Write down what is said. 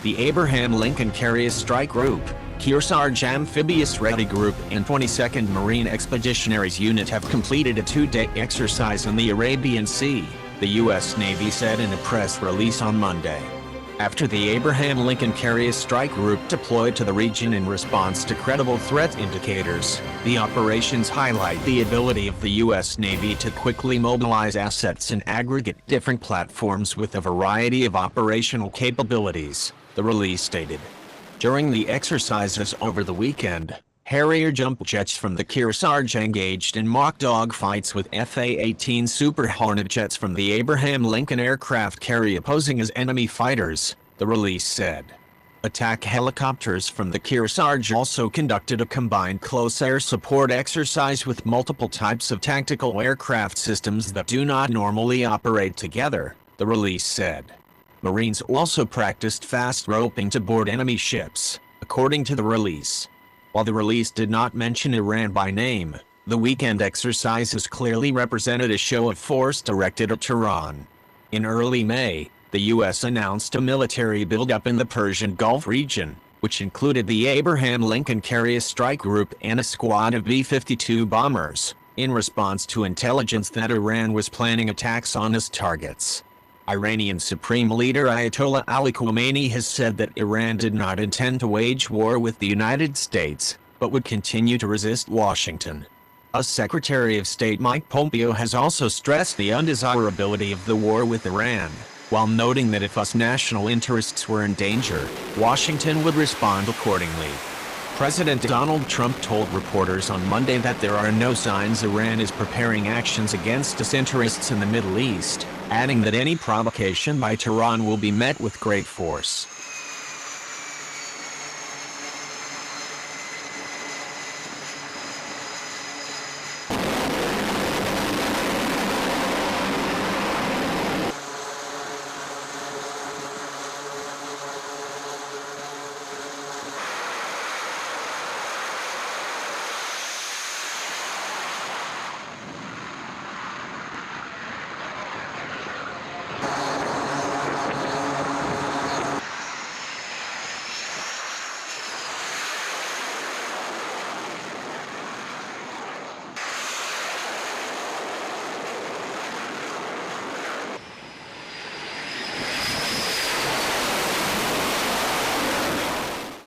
The Abraham Lincoln Carrier Strike Group, Kearsarge Amphibious Ready Group, and 22nd Marine Expeditionary Unit have completed a two-day exercise in the Arabian Sea, the U.S. Navy said in a press release on Monday. After the Abraham Lincoln Carrier Strike Group deployed to the region in response to credible threat indicators, the operations highlight the ability of the U.S. Navy to quickly mobilize assets and aggregate different platforms with a variety of operational capabilities, the release stated. During the exercises over the weekend, Harrier jump jets from the Kearsarge engaged in mock dogfights with F/A-18 Super Hornet jets from the Abraham Lincoln aircraft carrier posing as enemy fighters, the release said. Attack helicopters from the Kearsarge also conducted a combined close air support exercise with multiple types of tactical aircraft systems that do not normally operate together, the release said. Marines also practiced fast roping to board enemy ships, according to the release. While the release did not mention Iran by name, the weekend exercises clearly represented a show of force directed at Tehran. In early May, the U.S. announced a military buildup in the Persian Gulf region, which included the Abraham Lincoln Carrier Strike Group and a squad of B-52 bombers, in response to intelligence that Iran was planning attacks on its targets. Iranian Supreme Leader Ayatollah Ali Khamenei has said that Iran did not intend to wage war with the United States, but would continue to resist Washington. US Secretary of State Mike Pompeo has also stressed the undesirability of the war with Iran, while noting that if US national interests were in danger, Washington would respond accordingly. President Donald Trump told reporters on Monday that there are no signs Iran is preparing actions against its interests in the Middle East, adding that any provocation by Tehran will be met with great force.